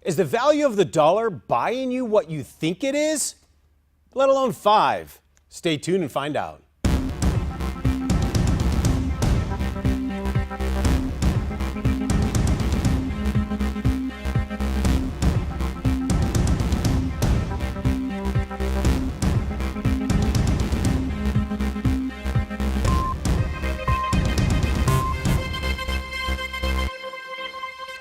Is the value of the dollar buying you what you think it is? Let alone 5. Stay tuned and find out.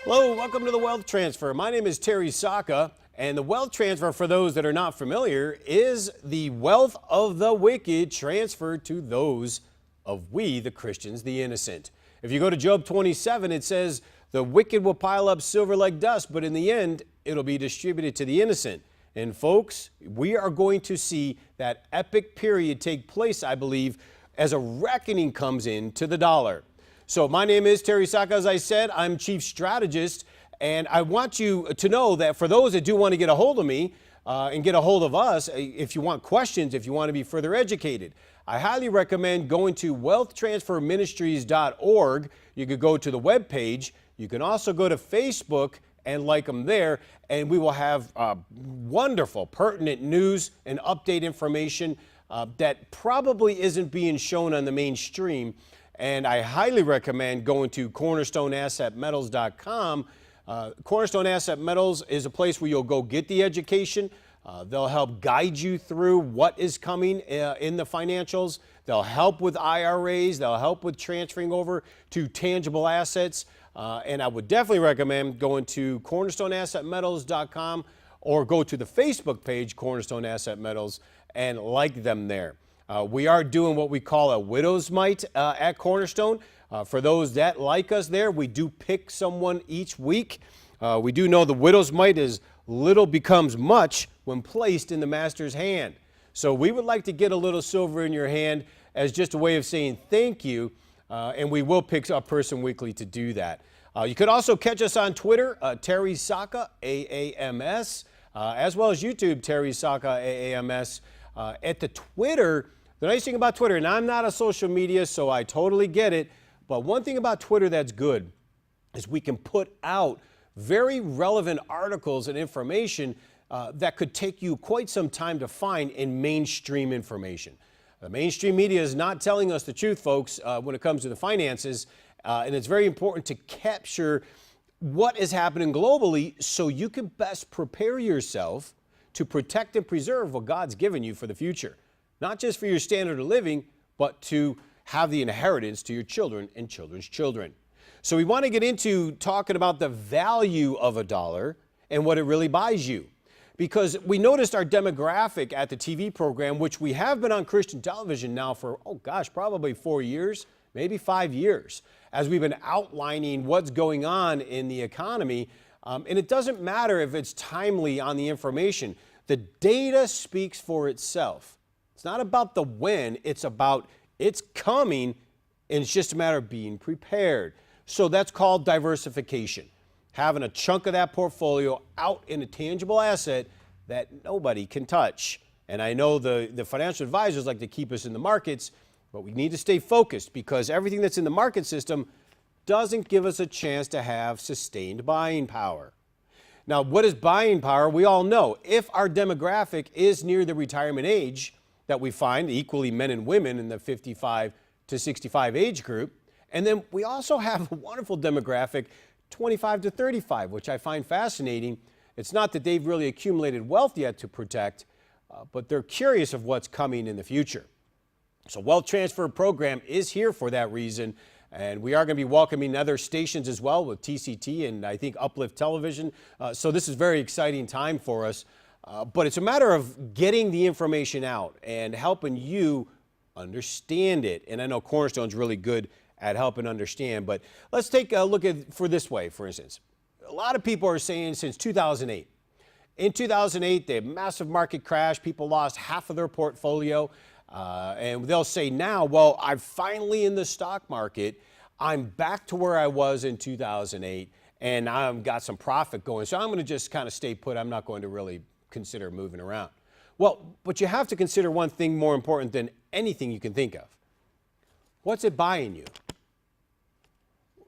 Hello, welcome to the Wealth Transfer. My name is Terry Saka, and the wealth transfer, for those that are not familiar, is the wealth of the wicked transferred to those of we, the Christians, the innocent. If you go to Job 27, it says, the wicked will pile up silver like dust, but in the end, it'll be distributed to the innocent. And folks, we are going to see that epic period take place, I believe, as a reckoning comes into the dollar. So my name is Terry Saka. As I said, I'm chief strategist, and I want you to know that for those that do want to get a hold of me and get a hold of us, if you want questions, if you want to be further educated, I highly recommend going to wealthtransferministries.org. You could go to the webpage. You can also go to Facebook and like them there, and we will have wonderful, pertinent news and update information that probably isn't being shown on the mainstream. And I highly recommend going to cornerstoneassetmetals.com. Cornerstone Asset Metals is a place where you'll go get the education. They'll help guide you through what is coming in the financials. They'll help with IRAs. They'll help with transferring over to tangible assets. And I would definitely recommend going to cornerstoneassetmetals.com or go to the Facebook page, Cornerstone Asset Metals, and like them there. We are doing what we call a widow's mite at Cornerstone. For those that like us there, we do pick someone each week. We do know the widow's mite is little becomes much when placed in the master's hand. So we would like to get a little silver in your hand as just a way of saying thank you, and we will pick a person weekly to do that. You could also catch us on Twitter, Terry Saka, AAMS, as well as YouTube, Terry Saka, AAMS. At the Twitter, the nice thing about Twitter, and I'm not a social media, so I totally get it, but one thing about Twitter that's good is we can put out very relevant articles and information that could take you quite some time to find in mainstream information. The mainstream media is not telling us the truth, folks, when it comes to the finances, and it's very important to capture what is happening globally so you can best prepare yourself to protect and preserve what God's given you for the future. Not just for your standard of living, but to have the inheritance to your children and children's children. So we want to get into talking about the value of a dollar and what it really buys you. Because we noticed our demographic at the TV program, which we have been on Christian television now for, probably 4 years, maybe 5 years, as we've been outlining what's going on in the economy. And it doesn't matter if it's timely on the information. The data speaks for itself. It's not about the when, it's about it's coming, and it's just a matter of being prepared. So that's called diversification. Having a chunk of that portfolio out in a tangible asset that nobody can touch. And I know the financial advisors like to keep us in the markets, but we need to stay focused because everything that's in the market system doesn't give us a chance to have sustained buying power. Now, what is buying power? We all know. If our demographic is near the retirement age that we find, equally men and women in the 55 to 65 age group, and then we also have a wonderful demographic, 25 to 35, which I find fascinating. It's not that they've really accumulated wealth yet to protect, but they're curious of what's coming in the future. So Wealth Transfer Program is here for that reason. And we are going to be welcoming other stations as well with TCT and I think Uplift Television. So this is a very exciting time for us. But it's a matter of getting the information out and helping you understand it. And I know Cornerstone's really good at helping understand. But let's take a look at for this way, for instance. A lot of people are saying since 2008. In 2008, the massive market crash, people lost half of their portfolio. And they'll say now, well, I'm finally in the stock market. I'm back to where I was in 2008, and I've got some profit going. So I'm going to just kind of stay put. I'm not going to really consider moving around. Well, but you have to consider one thing more important than anything you can think of. What's it buying you?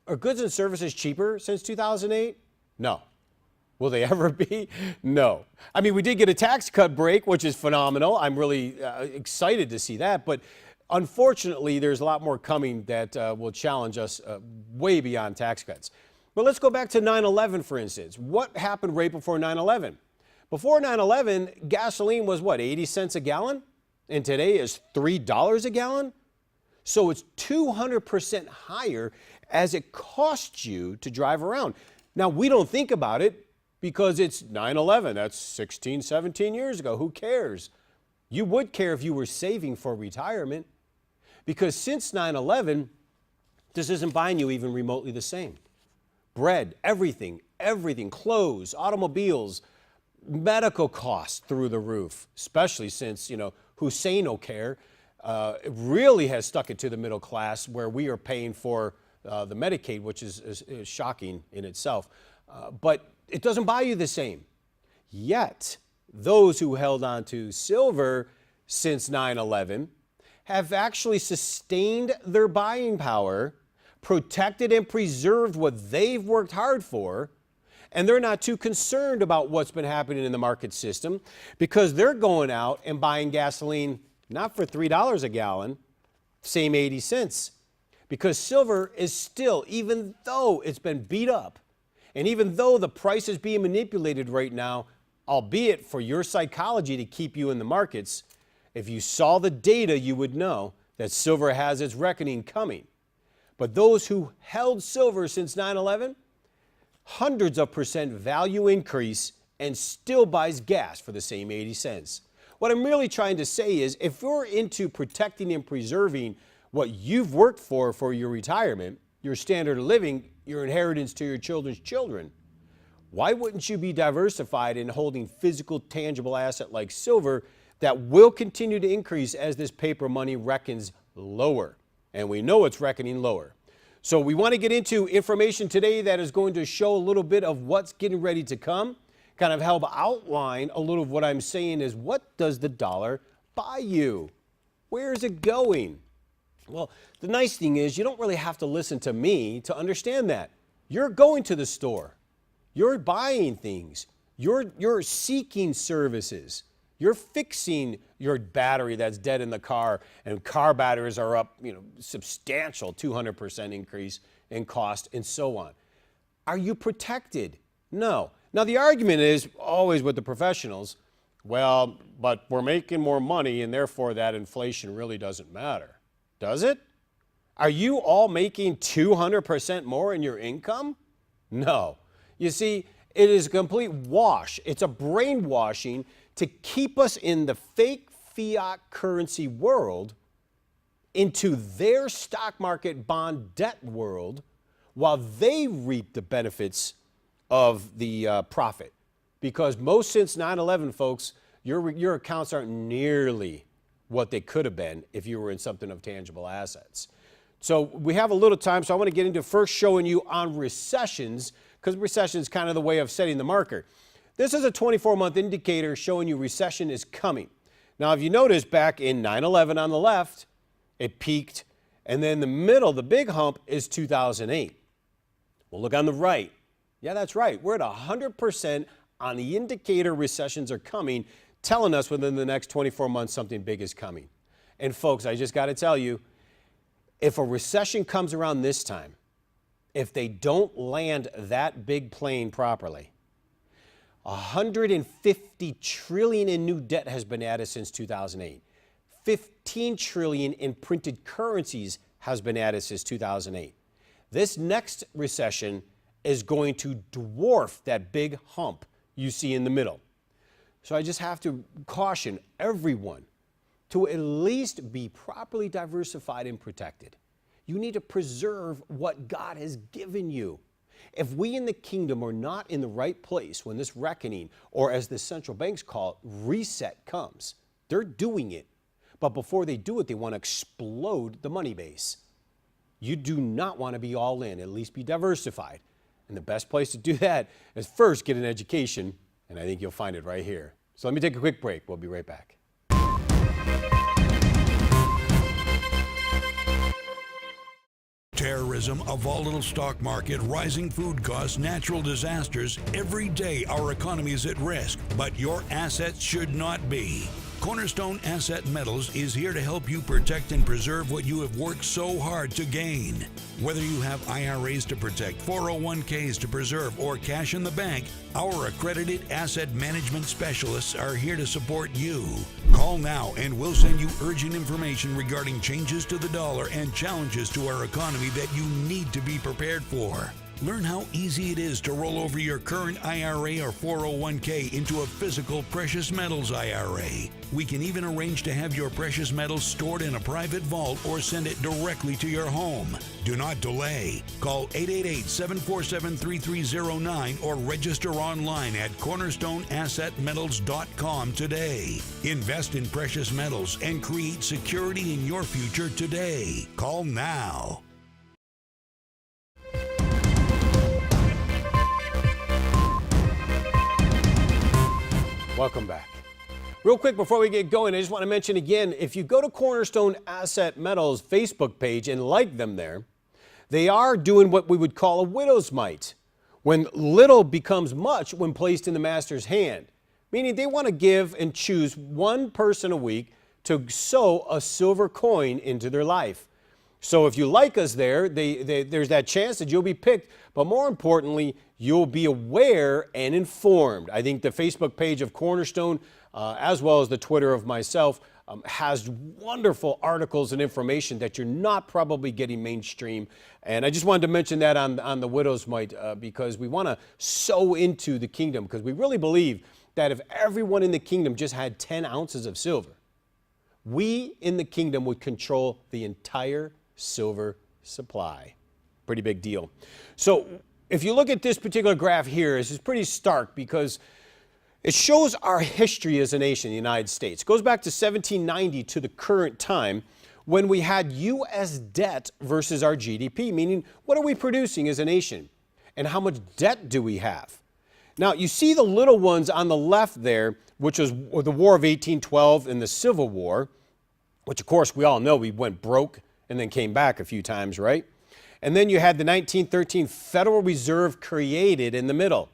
Are goods and services cheaper since 2008? No. Will they ever be? No. I mean, we did get a tax cut break, which is phenomenal. I'm really excited to see that. But unfortunately, there's a lot more coming that will challenge us way beyond tax cuts. But let's go back to 9/11, for instance. What happened right before 9/11? Before 9/11, gasoline was what, 80 cents a gallon? And today is $3 a gallon? So it's 200% higher as it costs you to drive around. Now, we don't think about it because it's 9/11. That's 16, 17 years ago. Who cares? You would care if you were saving for retirement, because since 9/11, this isn't buying you even remotely the same. Bread, everything, clothes, automobiles, medical costs through the roof, especially since, Hussein O'Care really has stuck it to the middle class, where we are paying for the Medicaid, which is shocking in itself. But it doesn't buy you the same. Yet, those who held on to silver since 9/11 have actually sustained their buying power, protected and preserved what they've worked hard for, and they're not too concerned about what's been happening in the market system, because they're going out and buying gasoline not for $3 a gallon, same 80 cents. Because silver is still, even though it's been beat up, and even though the price is being manipulated right now, albeit for your psychology to keep you in the markets, if you saw the data, you would know that silver has its reckoning coming. But those who held silver since 9/11, hundreds of percent value increase, and still buys gas for the same 80 cents. What I'm really trying to say is, if you're into protecting and preserving what you've worked for your retirement, your standard of living, your inheritance to your children's children, why wouldn't you be diversified in holding physical, tangible asset like silver that will continue to increase as this paper money reckons lower? And we know it's reckoning lower. So we want to get into information today that is going to show a little bit of what's getting ready to come, kind of help outline a little of what I'm saying is, what does the dollar buy you? Where is it going? Well, the nice thing is, you don't really have to listen to me to understand that. You're going to the store. You're buying things. You're seeking services. You're fixing your battery that's dead in the car, and car batteries are up, substantial 200% increase in cost, and so on. Are you protected? No. Now, the argument is always with the professionals, well, but we're making more money, and therefore that inflation really doesn't matter. Does it? Are you all making 200% more in your income? No. You see, it is a complete wash. It's a brainwashing to keep us in the fake fiat currency world, into their stock market bond debt world, while they reap the benefits of the profit. Because most since 9/11, folks, your accounts aren't nearly what they could have been if you were in something of tangible assets. So we have a little time, so I want to get into first showing you on recessions, because recession is kind of the way of setting the marker. This is a 24-month indicator showing you recession is coming. Now, if you notice, back in 9/11 on the left, it peaked, and then the middle, the big hump, is 2008. Well, look on the right. Yeah, that's right. We're at 100% on the indicator recessions are coming, telling us within the next 24 months something big is coming. And folks, I just got to tell you, if a recession comes around this time, if they don't land that big plane properly, 150 trillion in new debt has been added since 2008. 15 trillion in printed currencies has been added since 2008. This next recession is going to dwarf that big hump you see in the middle. So I just have to caution everyone to at least be properly diversified and protected. You need to preserve what God has given you. If we in the kingdom are not in the right place when this reckoning, or as the central banks call it, reset comes, they're doing it. But before they do it, they want to explode the money base. You do not want to be all in, at least be diversified. And the best place to do that is first get an education, and I think you'll find it right here. So let me take a quick break. We'll be right back. Terrorism, a volatile stock market, rising food costs, natural disasters. Every day our economy is at risk, but your assets should not be. Cornerstone Asset Metals is here to help you protect and preserve what you have worked so hard to gain. Whether you have IRAs to protect, 401ks to preserve, or cash in the bank, our accredited asset management specialists are here to support you. Call now and we'll send you urgent information regarding changes to the dollar and challenges to our economy that you need to be prepared for. Learn how easy it is to roll over your current IRA or 401k into a physical precious metals IRA. We can even arrange to have your precious metals stored in a private vault or send it directly to your home. Do not delay. Call 888-747-3309 or register online at cornerstoneassetmetals.com today. Invest in precious metals and create security in your future today. Call now. Welcome back. Real quick before we get going, I just want to mention again, if you go to Cornerstone Asset Metals Facebook page and like them there, they are doing what we would call a widow's mite, when little becomes much when placed in the master's hand, meaning they want to give and choose one person a week to sow a silver coin into their life. So if you like us there, there's that chance that you'll be picked, but more importantly, you'll be aware and informed. I think the Facebook page of Cornerstone, as well as the Twitter of myself, has wonderful articles and information that you're not probably getting mainstream. And I just wanted to mention that on the widow's mite because we want to sow into the kingdom, because we really believe that if everyone in the kingdom just had 10 ounces of silver, we in the kingdom would control the entire silver supply. Pretty big deal. So if you look at this particular graph here, this is pretty stark because it shows our history as a nation, the United States. It goes back to 1790 to the current time when we had U.S. debt versus our GDP, meaning what are we producing as a nation and how much debt do we have? Now, you see the little ones on the left there, which was the War of 1812 and the Civil War, which of course we all know we went broke and then came back a few times, right? And then you had the 1913 Federal Reserve created in the middle.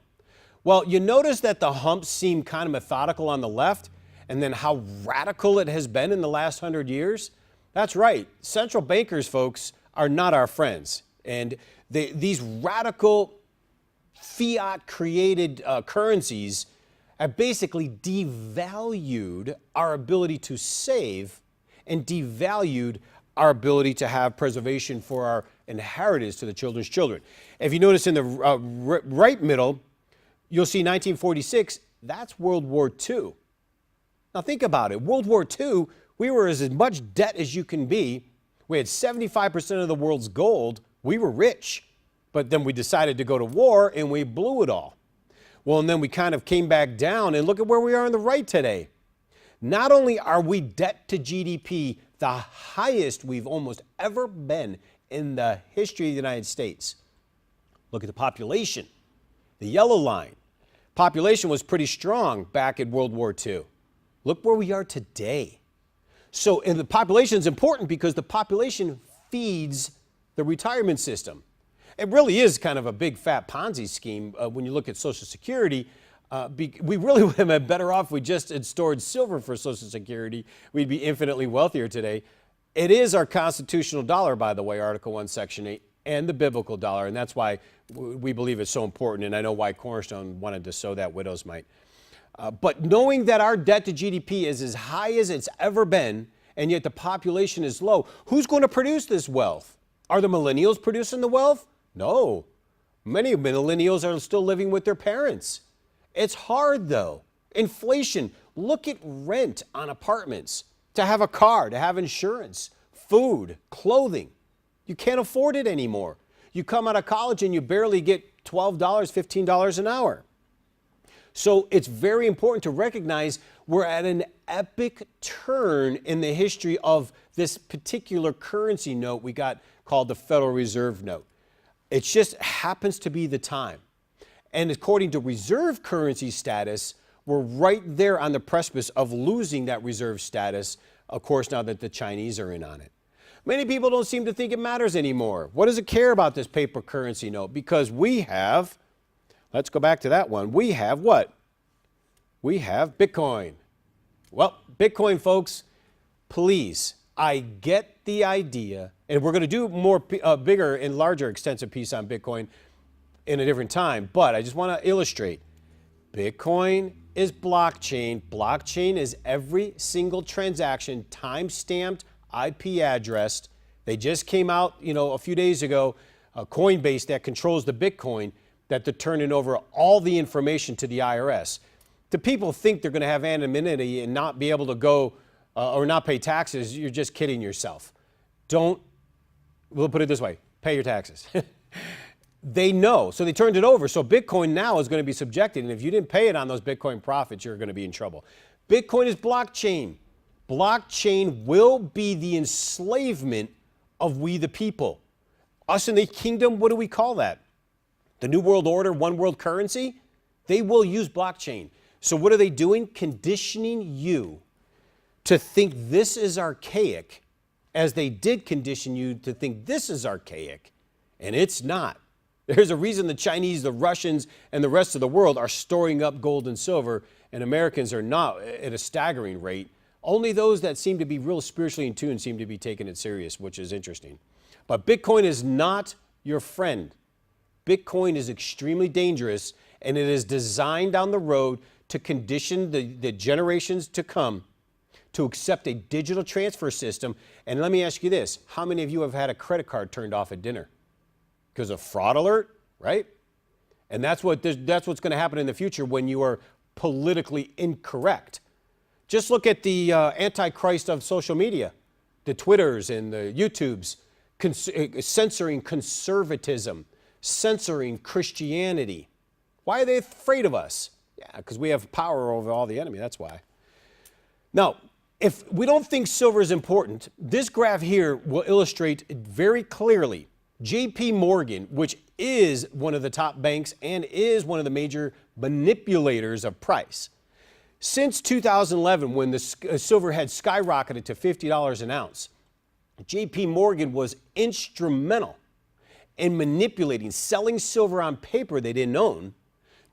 Well, you notice that the humps seem kind of methodical on the left, and then how radical it has been in the last 100 years. That's right. Central bankers, folks, are not our friends. And these radical fiat-created currencies have basically devalued our ability to save and devalued our ability to have preservation for our inheritance to the children's children. If you notice in the right middle, you'll see 1946, that's World War II. Now think about it. World War II, we were as much debt as you can be. We had 75% of the world's gold. We were rich. But then we decided to go to war and we blew it all. Well, and then we kind of came back down, and look at where we are on the right today. Not only are we debt to GDP the highest we've almost ever been in the history of the United States. Look at the population, the yellow line. Population was pretty strong back in World War II. Look where we are today. So, and the population is important because the population feeds the retirement system. It really is kind of a big fat Ponzi scheme when you look at Social Security. We really would have been better off if we just had stored silver for Social Security. We'd be infinitely wealthier today. It is our constitutional dollar, by the way, Article 1, Section 8, and the biblical dollar, and that's why we believe it's so important, and I know why Cornerstone wanted to sow that widow's mite. But knowing that our debt to GDP is as high as it's ever been, and yet the population is low, who's going to produce this wealth? Are the millennials producing the wealth? No. Many millennials are still living with their parents. It's hard, though. Inflation. Look at rent on apartments. To have a car, to have insurance, food, clothing. You can't afford it anymore. You come out of college and you barely get $12, $15 an hour. So it's very important to recognize we're at an epic turn in the history of this particular currency note we got called the Federal Reserve note. It just happens to be the time. And according to reserve currency status, we're right there on the precipice of losing that reserve status, of course, now that the Chinese are in on it. Many people don't seem to think it matters anymore. What does it care about this paper currency note? Because we have, let's go back to that one. We have what? We have Bitcoin. Well, Bitcoin, folks, please, I get the idea, and we're going to do more bigger and larger extensive piece on Bitcoin in a different time, but I just want to illustrate. Bitcoin is blockchain. Blockchain is every single transaction time-stamped, IP addressed. They just came out, a few days ago, Coinbase that controls the Bitcoin, that they're turning over all the information to the IRS. The people think they're going to have anonymity and not be able to go or not pay taxes. You're just kidding yourself. We'll put it this way, pay your taxes. They know, so they turned it over. So Bitcoin now is going to be subjected, and if you didn't pay it on those Bitcoin profits, you're going to be in trouble. Bitcoin is blockchain. Blockchain will be the enslavement of we the people. Us in the kingdom, what do we call that? The New World Order, one world currency? They will use blockchain. So what are they doing? Conditioning you to think this is archaic, as they did condition you to think this is archaic, and it's not. There's a reason the Chinese, the Russians, and the rest of the world are storing up gold and silver, and Americans are not at a staggering rate. Only those that seem to be real spiritually in tune seem to be taking it serious, which is interesting. But Bitcoin is not your friend. Bitcoin is extremely dangerous, and it is designed down the road to condition the generations to come to accept a digital transfer system. And let me ask you this, how many of you have had a credit card turned off at dinner? Because of fraud alert, right? And that's what's going to happen in the future when you are politically incorrect. Just look at the antichrist of social media, the Twitters and the YouTubes, censoring conservatism, censoring Christianity. Why are they afraid of us? Yeah, because we have power over all the enemy, that's why. Now, if we don't think silver is important, this graph here will illustrate very clearly. JP Morgan, which is one of the top banks and is one of the major manipulators of price. Since 2011, when the silver had skyrocketed to $50 an ounce, JP Morgan was instrumental in manipulating, selling silver on paper they didn't own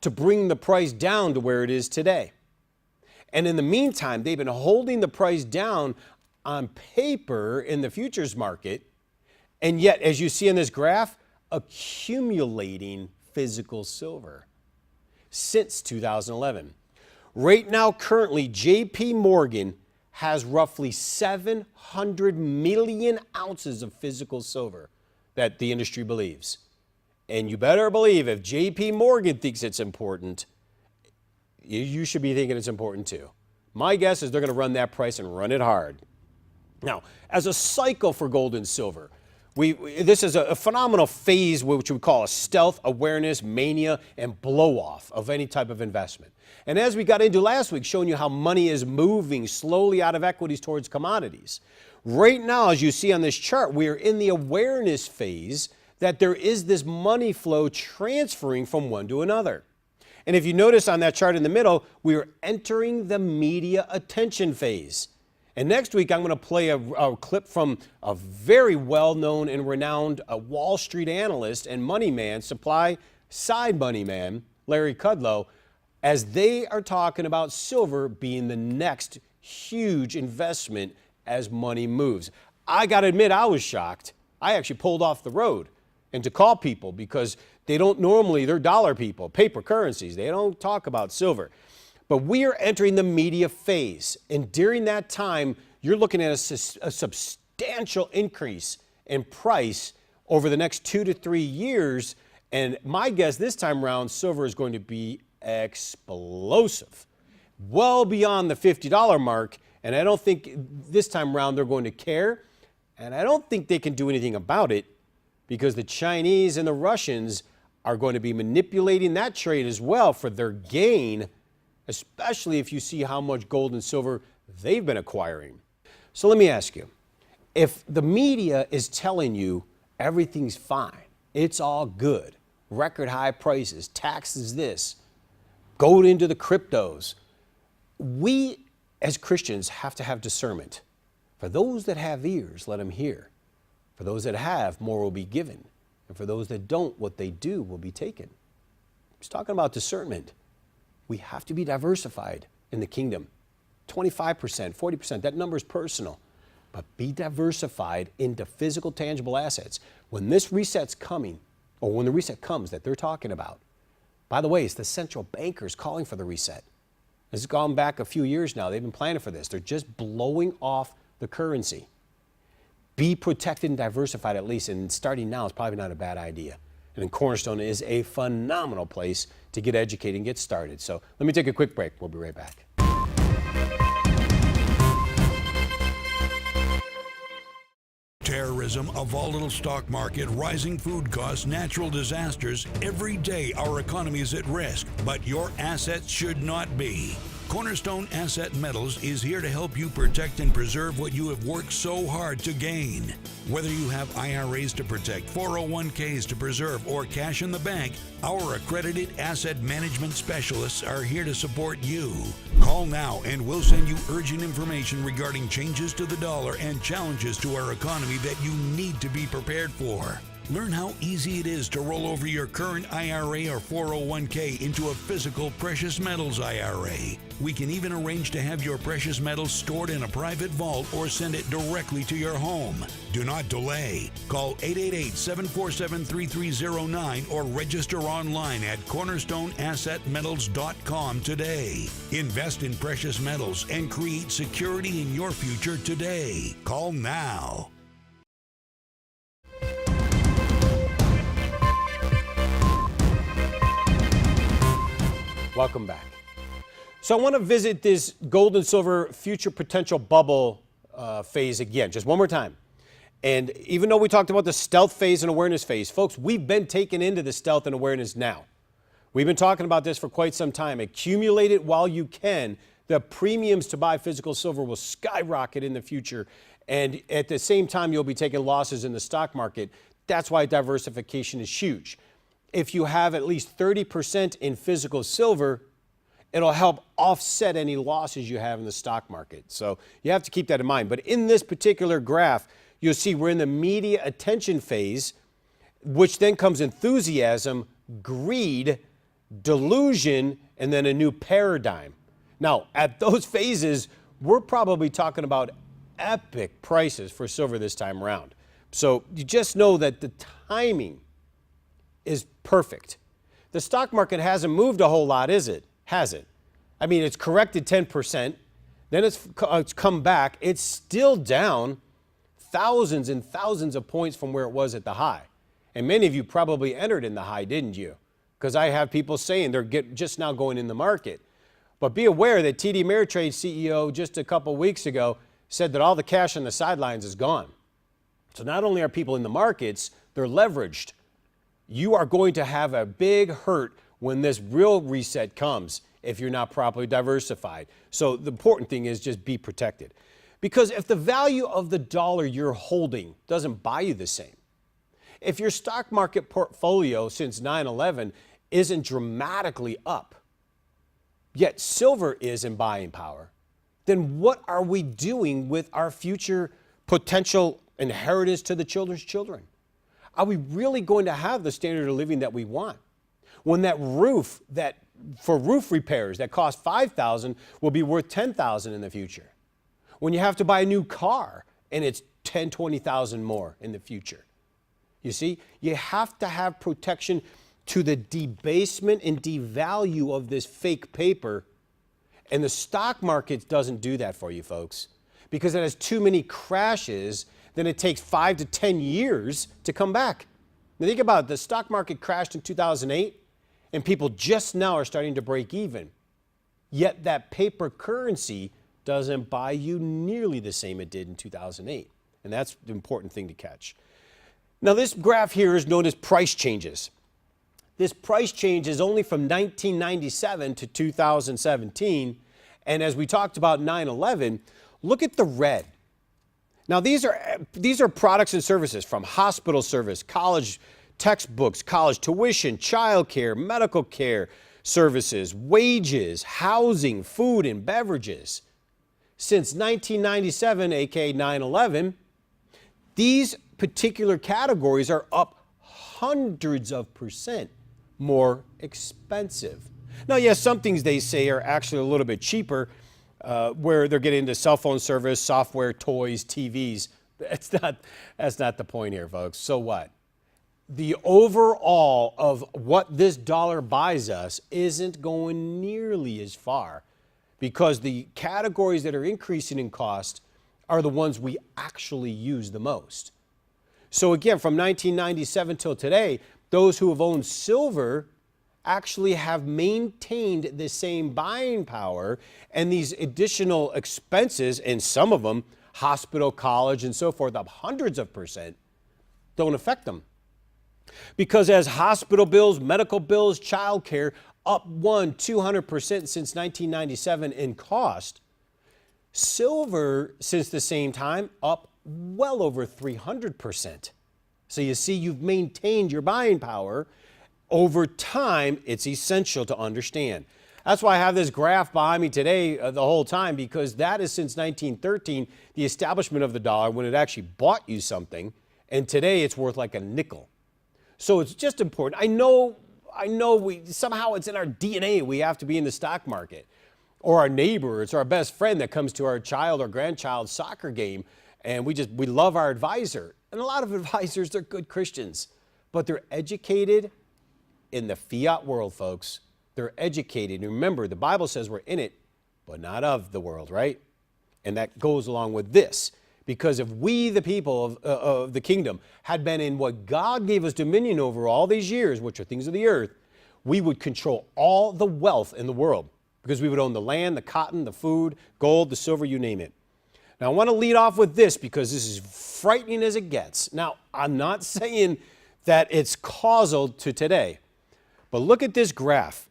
to bring the price down to where it is today. And in the meantime, they've been holding the price down on paper in the futures market, and yet, as you see in this graph, accumulating physical silver since 2011. Right now, currently, JP Morgan has roughly 700 million ounces of physical silver that the industry believes. And you better believe if JP Morgan thinks it's important, you should be thinking it's important too. My guess is they're going to run that price and run it hard. Now, as a cycle for gold and silver, this is a phenomenal phase which we call a stealth, awareness, mania, and blow-off of any type of investment. And as we got into last week, showing you how money is moving slowly out of equities towards commodities. Right now, as you see on this chart, we are in the awareness phase that there is this money flow transferring from one to another. And if you notice on that chart in the middle, we are entering the media attention phase. And next week, I'm going to play a clip from a very well-known and renowned Wall Street analyst and money man, supply side money man, Larry Kudlow, as they are talking about silver being the next huge investment as money moves. I got to admit, I was shocked. I actually pulled off the road and to call people because they don't normally, they're dollar people, paper currencies. They don't talk about silver. But we are entering the media phase. And during that time, you're looking at a substantial increase in price over the next 2 to 3 years. And my guess this time around, silver is going to be explosive, well beyond the $50 mark. And I don't think this time around they're going to care. And I don't think they can do anything about it because the Chinese and the Russians are going to be manipulating that trade as well for their gain, especially if you see how much gold and silver they've been acquiring. So let me ask you, if the media is telling you everything's fine, it's all good, record high prices, taxes this, go into the cryptos, we as Christians have to have discernment. For those that have ears, let them hear. For those that have, more will be given. And for those that don't, what they do will be taken. He's talking about discernment. We have to be diversified in the kingdom. 25%, 40%, that number is personal. But be diversified into physical, tangible assets. When this reset's coming, or when the reset comes that they're talking about, by the way, it's the central bankers calling for the reset. This has gone back a few years now. They've been planning for this. They're just blowing off the currency. Be protected and diversified at least, and starting now is probably not a bad idea. And then Cornerstone is a phenomenal place to get educated and get started. So let me take a quick break. We'll be right back. Terrorism, a volatile stock market, rising food costs, natural disasters. Every day our economy is at risk, but your assets should not be. Cornerstone Asset Metals is here to help you protect and preserve what you have worked so hard to gain. Whether you have IRAs to protect, 401ks to preserve, or cash in the bank, our accredited asset management specialists are here to support you. Call now and we'll send you urgent information regarding changes to the dollar and challenges to our economy that you need to be prepared for. Learn how easy it is to roll over your current IRA or 401k into a physical precious metals IRA. We can even arrange to have your precious metals stored in a private vault or send it directly to your home. Do not delay. Call 888-747-3309 or register online at cornerstoneassetmetals.com today. Invest in precious metals and create security in your future today. Call now. Welcome back. So I want to visit this gold and silver future potential bubble phase again, just one more time. And even though we talked about the stealth phase and awareness phase, folks, we've been taken into the stealth and awareness now. We've been talking about this for quite some time. Accumulate it while you can. The premiums to buy physical silver will skyrocket in the future. And at the same time, you'll be taking losses in the stock market. That's why diversification is huge. If you have at least 30% in physical silver, it'll help offset any losses you have in the stock market. So you have to keep that in mind. But in this particular graph, you'll see we're in the media attention phase, which then comes enthusiasm, greed, delusion, and then a new paradigm. Now, at those phases, we're probably talking about epic prices for silver this time around. So you just know that the timing is perfect. The stock market hasn't moved a whole lot, is it? Has it? I mean, it's corrected 10%, then it's come back. It's still down thousands and thousands of points from where it was at the high. And many of you probably entered in the high, didn't you? Because I have people saying they're just now going in the market. But be aware that TD Ameritrade CEO just a couple weeks ago said that all the cash on the sidelines is gone. So not only are people in the markets, they're leveraged. You are going to have a big hurt when this real reset comes if you're not properly diversified. So the important thing is just be protected. Because if the value of the dollar you're holding doesn't buy you the same, if your stock market portfolio since 9/11 isn't dramatically up, yet silver is in buying power, then what are we doing with our future potential inheritance to the children's children? Are we really going to have the standard of living that we want? When that roof, that for roof repairs that cost $5,000 will be worth $10,000 in the future. When you have to buy a new car and it's $10,000, $20,000 more in the future. You see, you have to have protection to the debasement and devalue of this fake paper. And the stock market doesn't do that for you, folks, because it has too many crashes. Then it takes 5 to 10 years to come back. Now think about it. The stock market crashed in 2008, and people just now are starting to break even. Yet that paper currency doesn't buy you nearly the same it did in 2008. And that's the important thing to catch. Now this graph here is known as price changes. This price change is only from 1997 to 2017. And as we talked about 9/11, look at the red. Now, these are products and services from hospital service, college textbooks, college tuition, childcare, medical care services, wages, housing, food, and beverages. Since 1997, aka 9/11, these particular categories are up hundreds of percent more expensive. Now, yes, some things they say are actually a little bit cheaper, where they're getting into cell phone service, software, toys, TVs. That's not the point here, folks. So what? The overall of what this dollar buys us isn't going nearly as far, because the categories that are increasing in cost are the ones we actually use the most. So again, from 1997 till today, those who have owned silver actually have maintained the same buying power, and these additional expenses, and some of them, hospital, college, and so forth, up hundreds of percent, don't affect them. Because as hospital bills, medical bills, childcare up 200% since 1997 in cost, silver since the same time up well over 300%. So you see, you've maintained your buying power. Over time, it's essential to understand. That's why I have this graph behind me today the whole time, because that is since 1913, the establishment of the dollar, when it actually bought you something, and today it's worth like a nickel. So it's just important. I know somehow it's in our DNA. We have to be in the stock market. Or our neighbor, it's our best friend that comes to our child or grandchild's soccer game, and we love our advisor. And a lot of advisors, they're good Christians, but they're educated in the fiat world, folks. They're educated. And remember, the Bible says we're in it, but not of the world, right? And that goes along with this. Because if we, the people of the kingdom, had been in what God gave us dominion over all these years, which are things of the earth, we would control all the wealth in the world, because we would own the land, the cotton, the food, gold, the silver, you name it. Now, I want to lead off with this, because this is frightening as it gets. Now, I'm not saying that it's causal to today, but look at this graph.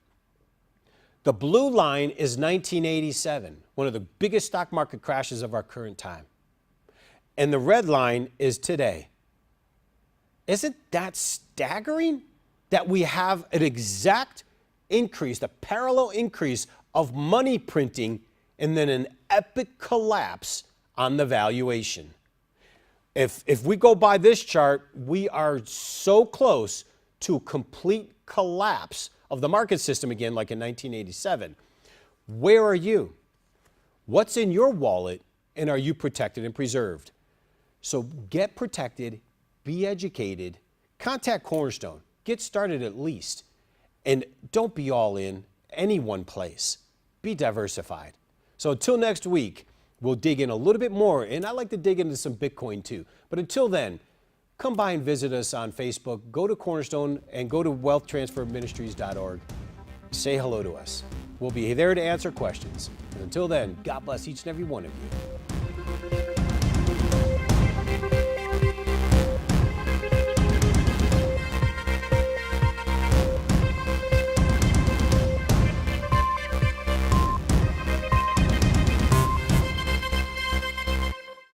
The blue line is 1987, one of the biggest stock market crashes of our current time. And the red line is today. Isn't that staggering that we have an exact increase, a parallel increase of money printing, and then an epic collapse on the valuation? If we go by this chart, we are so close to a complete collapse of the market system again, like in 1987. Where are you? What's in your wallet, and are you protected and preserved? So get protected, be educated, contact Cornerstone, get started at least, and don't be all in any one place. Be diversified. So until next week, we'll dig in a little bit more, and I like to dig into some Bitcoin too. But until then, come by and visit us on Facebook, go to Cornerstone, and go to wealthtransferministries.org. Say hello to us. We'll be there to answer questions. And until then, God bless each and every one of you.